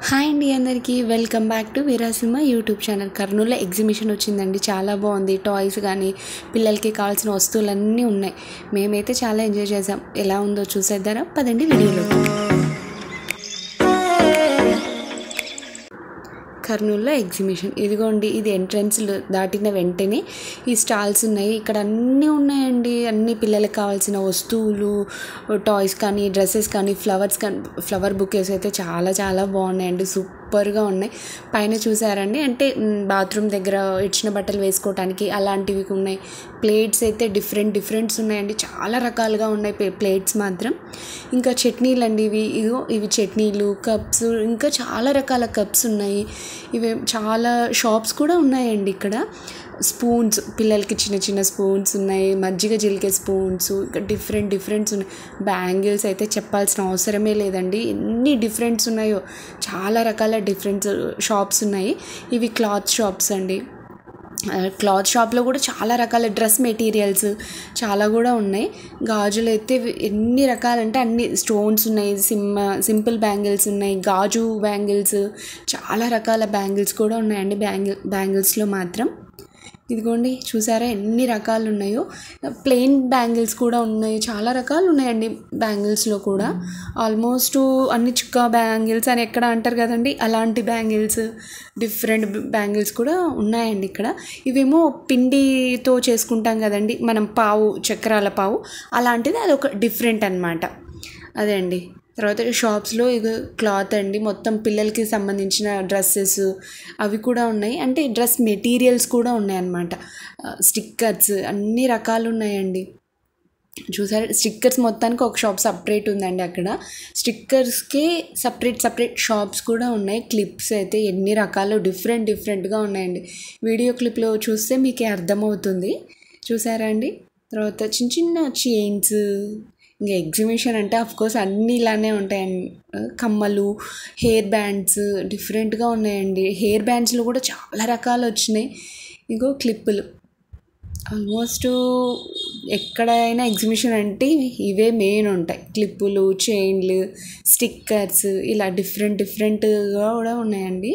Hi అండి అందరికీ welcome back to Veerasimha YouTube channel. కర్నూలులో ఎగ్జిబిషన్ వచ్చిందండి, చాలా బాగుంది. టాయ్స్ కానీ పిల్లలకి కావాల్సిన వస్తువులన్నీ ఉన్నాయి. మేమైతే చాలా ఎంజాయ్ చేసాం. ఎలా ఉందో చూసేద్దారా, పదండి వీడియోలో. కర్నూలులో ఎగ్జిబిషన్ ఇదిగోండి, ఇది ఎంట్రన్స్ దాటిన వెంటనే ఈ స్టాల్స్ ఉన్నాయి. ఇక్కడ అన్నీ ఉన్నాయండి, అన్ని పిల్లలకు కావాల్సిన వస్తువులు, టాయ్స్ కానీ, డ్రెస్సెస్ కానీ, ఫ్లవర్స్ కానీ. ఫ్లవర్ బుకేస్ అయితే చాలా చాలా బాగున్నాయండి, సూపర్గా ఉన్నాయి. పైన చూసారండి, అంటే బాత్రూమ్ దగ్గర ఇచ్చిన బట్టలు వేసుకోవటానికి అలాంటివి ఉన్నాయి. ప్లేట్స్ అయితే డిఫరెంట్స్ ఉన్నాయండి, చాలా రకాలుగా ఉన్నాయి ప్లేట్స్ మాత్రం. ఇంకా చట్నీలు అండి, ఇవి చట్నీలు, కప్స్, ఇంకా చాలా రకాల కప్స్ ఉన్నాయి. ఇవి చాలా షాప్స్ కూడా ఉన్నాయండి ఇక్కడ. స్పూన్స్, పిల్లలకి చిన్న చిన్న స్పూన్స్ ఉన్నాయి, మజ్జిగ చిలికే స్పూన్స్, ఇంకా డిఫరెంట్స్ ఉన్నాయి. బ్యాంగిల్స్ అయితే చెప్పాల్సిన అవసరమే లేదండి, ఎన్ని డిఫరెంట్స్ ఉన్నాయో. చాలా రకాల డిఫరెంట్ షాప్స్ ఉన్నాయి. ఇవి క్లాత్ షాప్స్ అండి. క్లాత్ షాప్లో కూడా చాలా రకాల డ్రెస్ మెటీరియల్స్ చాలా కూడా ఉన్నాయి. గాజులు అయితే ఎన్ని రకాలంటే అన్ని స్టోన్స్ ఉన్నాయి, సింపుల్ బ్యాంగిల్స్ ఉన్నాయి, గాజు బ్యాంగిల్స్, చాలా రకాల బ్యాంగిల్స్ కూడా ఉన్నాయండి. బ్యాంగిల్స్లో మాత్రం ఇదిగోండి, చూసారా ఎన్ని రకాలు ఉన్నాయో. ప్లెయిన్ బ్యాంగిల్స్ కూడా ఉన్నాయి, చాలా రకాలు ఉన్నాయండి బ్యాంగిల్స్లో కూడా. ఆల్మోస్ట్ అన్ని చుక్క బ్యాంగిల్స్ అని ఎక్కడ అంటారు కదండి, అలాంటి బ్యాంగిల్స్, డిఫరెంట్ బ్యాంగిల్స్ కూడా ఉన్నాయండి ఇక్కడ. ఇవేమో పిండితో చేసుకుంటాం కదండి మనం, చక్రాల పావు అలాంటిది, అది ఒక డిఫరెంట్ అన్నమాట. అదే అండి. తర్వాత షాప్స్లో ఇది క్లాత్ అండి, మొత్తం పిల్లలకి సంబంధించిన డ్రెస్సెస్ అవి కూడా ఉన్నాయి. అంటే డ్రెస్ మెటీరియల్స్ కూడా ఉన్నాయన్నమాట. స్టిక్కర్స్ అన్ని రకాలు ఉన్నాయండి. చూసారా, స్టిక్కర్స్ మొత్తానికి ఒక షాప్ సపరేట్ ఉందండి. అక్కడ స్టిక్కర్స్కి సపరేట్ షాప్స్ కూడా ఉన్నాయి. క్లిప్స్ అయితే ఎన్ని రకాలు డిఫరెంట్గా ఉన్నాయండి. వీడియో క్లిప్లో చూస్తే మీకే అర్థమవుతుంది. చూసారా అండి. తర్వాత చిన్న చైన్స్. ఇంకా ఎగ్జిబిషన్ అంటే అఫ్కోర్స్ అన్నీ ఇలానే ఉంటాయండి. కమ్మలు, హెయిర్ బ్యాండ్స్ డిఫరెంట్గా ఉన్నాయండి. హెయిర్ బ్యాండ్స్లో కూడా చాలా రకాలు వచ్చినాయి. ఇంకో క్లిప్పులు. ఆల్మోస్ట్ ఎక్కడైనా ఎగ్జిబిషన్ అంటే ఇవే మెయిన్ ఉంటాయి. క్లిప్పులు, చైన్లు, స్టిక్కర్స్, ఇలా డిఫరెంట్గా కూడా ఉన్నాయండి.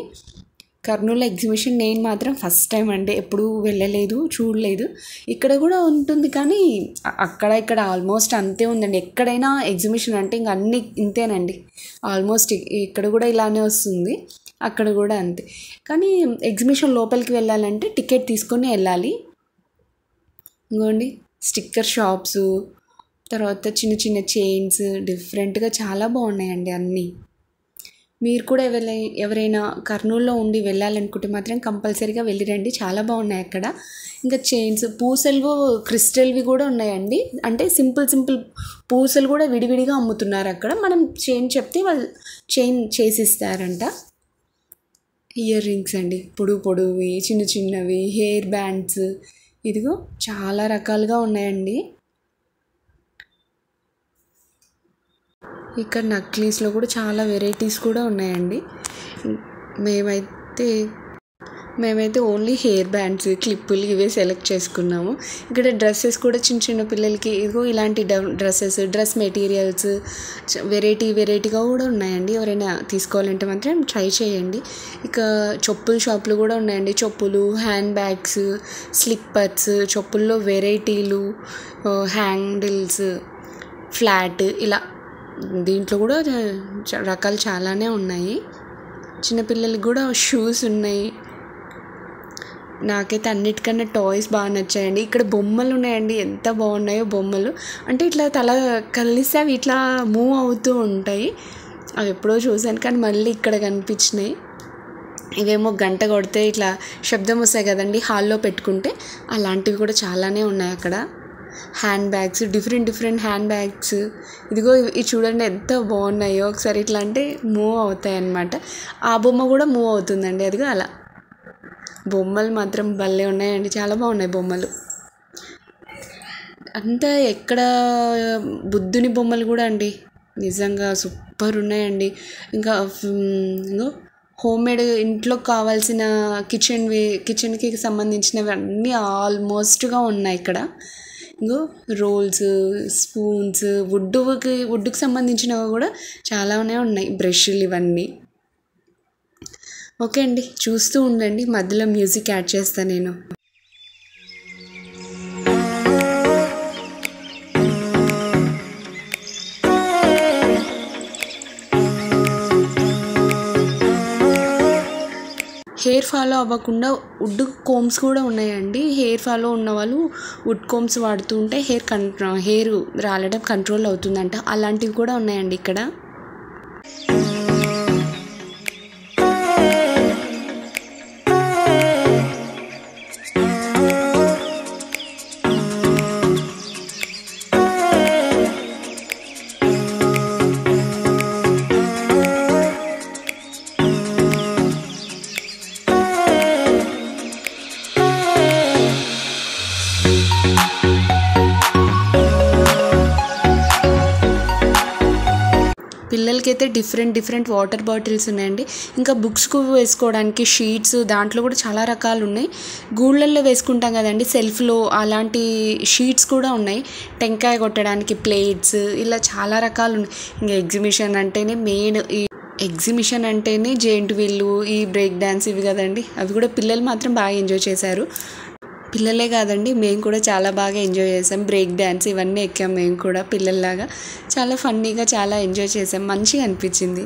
కర్నూలు ఎగ్జిబిషన్ నేను మాత్రం ఫస్ట్ టైం అండి, ఎప్పుడూ వెళ్ళలేదు, చూడలేదు. ఇక్కడ కూడా ఉంటుంది కానీ ఇక్కడ ఆల్మోస్ట్ అంతే ఉందండి. ఎక్కడైనా ఎగ్జిబిషన్ అంటే ఇంక అన్నీ ఇంతేనండి. ఆల్మోస్ట్ ఇక్కడ కూడా ఇలానే వస్తుంది, అక్కడ కూడా అంతే. కానీ ఎగ్జిబిషన్ లోపలికి వెళ్ళాలంటే టికెట్ తీసుకొని వెళ్ళాలి. ఇంకోండి స్టిక్కర్ షాప్స్, తర్వాత చిన్న చైన్స్ డిఫరెంట్గా చాలా బాగున్నాయండి అన్నీ. మీరు కూడా ఎవరైనా కర్నూలులో ఉండి వెళ్ళాలనుకుంటే మాత్రం కంపల్సరీగా వెళ్ళిరండి, చాలా బాగున్నాయి అక్కడ. ఇంకా చైన్స్, పూసలు, క్రిస్టల్వి కూడా ఉన్నాయండి. అంటే సింపుల్ పూసలు కూడా విడివిడిగా అమ్ముతున్నారు అక్కడ. మనం చైన్ చెప్తే వాళ్ళు చైన్ చేసిస్తారంట. ఇయర్ రింగ్స్ అండి, పొడవువి, చిన్నవి, హెయిర్ బ్యాండ్స్, ఇదిగో చాలా రకాలుగా ఉన్నాయండి. ఇక్కడ నక్లీస్లో కూడా చాలా వెరైటీస్ కూడా ఉన్నాయండి. మేమైతే ఓన్లీ హెయిర్ బ్యాండ్స్, క్లిప్పులు ఇవే సెలెక్ట్ చేసుకున్నాము. ఇక్కడ డ్రెస్సెస్ కూడా చిన్న పిల్లలకి ఇదిగో ఇలాంటి డ్రెస్సెస్, డ్రెస్ మెటీరియల్స్ వెరైటీగా కూడా ఉన్నాయండి. ఎవరైనా తీసుకోవాలంటే మాత్రం ట్రై చేయండి. ఇక చెప్పుల షాపులు కూడా ఉన్నాయండి. చెప్పులు, హ్యాండ్ బ్యాగ్స్, స్లిప్పర్స్, చెప్పుల్లో వెరైటీలు, హ్యాండిల్స్, ఫ్లాట్, ఇలా దీంట్లో కూడా రకాలు చాలానే ఉన్నాయి. చిన్నపిల్లలకి కూడా షూస్ ఉన్నాయి. నాకైతే అన్నిటికన్నా టాయ్స్ బాగా నచ్చాయండి. ఇక్కడ బొమ్మలు ఉన్నాయండి, ఎంత బాగున్నాయో బొమ్మలు. అంటే ఇట్లా తల కలిస్తే అవి ఇట్లా మూవ్ అవుతూ ఉంటాయి. అవి ఎప్పుడో చూసాను కానీ మళ్ళీ ఇక్కడ కనిపించినాయి. ఇవేమో గంట కొడితే ఇట్లా శబ్దం వస్తాయి కదండి, హాల్లో పెట్టుకుంటే, అలాంటివి కూడా చాలానే ఉన్నాయి అక్కడ. Hand bags, different hand bags, ఇదిగో ఇవి చూడండి ఎంత బాగున్నాయో. ఒకసారి ఇట్లా అంటే మూవ్ అవుతాయి అన్నమాట. ఆ బొమ్మ కూడా మూవ్ అవుతుందండి, అదిగో అలా. బొమ్మలు మాత్రం భలే ఉన్నాయండి, చాలా బాగున్నాయి బొమ్మలు అంతా. ఎక్కడ బుద్ధుని బొమ్మలు కూడా అండి, నిజంగా సూపర్ ఉన్నాయండి. ఇంకా హోమ్మేడ్ ఇంట్లో కావాల్సిన కిచెన్కి సంబంధించినవి అన్నీ ఆల్మోస్ట్గా ఉన్నాయి ఇక్కడ. ఇంకో రోల్స్, స్పూన్స్, వుడ్కి సంబంధించినవి కూడా చాలానే ఉన్నాయి. బ్రష్లు, ఇవన్నీ ఓకే అండి, చూస్తూ ఉండండి, మధ్యలో మ్యూజిక్ యాడ్ చేస్తాను నేను. హెయిర్ ఫాలో అవ్వకుండా వుడ్ కోమ్స్ కూడా ఉన్నాయండి. హెయిర్ ఫాలో ఉన్న వాళ్ళు వుడ్ కోమ్స్ వాడుతూ ఉంటే హెయిర్ రాలడం కంట్రోల్ అవుతుందంట. అలాంటివి కూడా ఉన్నాయండి ఇక్కడ. పిల్లలకైతే డిఫరెంట్ వాటర్ బాటిల్స్ ఉన్నాయండి. ఇంకా బుక్స్కు వేసుకోవడానికి షీట్స్, దాంట్లో కూడా చాలా రకాలు ఉన్నాయి. గూళ్ళల్లో వేసుకుంటాం కదండి సెల్ఫ్లో, అలాంటి షీట్స్ కూడా ఉన్నాయి. టెంకాయ కొట్టడానికి ప్లేట్స్, ఇలా చాలా రకాలు ఉన్నాయి. ఇంకా ఎగ్జిబిషన్ అంటేనే జెయింట్ వీళ్ళు, ఈ బ్రేక్ డ్యాన్స్ ఇవి కదండి. అవి కూడా పిల్లలు మాత్రం బాగా ఎంజాయ్ చేశారు. పిల్లలే కాదండి, మేము కూడా చాలా బాగా ఎంజాయ్ చేసాం. బ్రేక్ డ్యాన్స్ ఇవన్నీ ఎక్కాం మేము కూడా పిల్లల్లాగా. చాలా ఫన్నీగా చాలా ఎంజాయ్ చేసాం, మంచిగా అనిపించింది.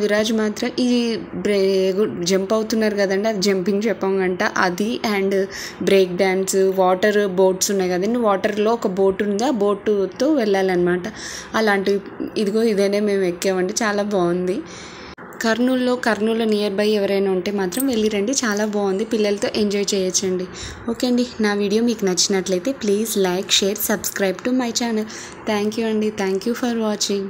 విరాజ్ మాత్రం ఈ జంప్ అవుతున్నారు కదండి, అది జంపింగ్ చెప్పంగంట. అది and break dance, water boats ఉన్నాయి కదండి, వాటర్లో ఒక బోట్ ఉంది, ఆ బోటుతో వెళ్ళాలన్నమాట. అలాంటివి ఇదేనే మేము ఎక్కామండి, చాలా బాగుంది. కర్నూలులో నియర్ బై ఎవరైనా ఉంటే మాత్రం వెళ్ళిరండి, చాలా బాగుంది. పిల్లలతో ఎంజాయ్ చేయొచ్చండి. ఓకే అండి, నా వీడియో మీకు నచ్చినట్లయితే please like, share, subscribe to my channel. Thank you అండి, థ్యాంక్ యూ ఫర్ వాచింగ్.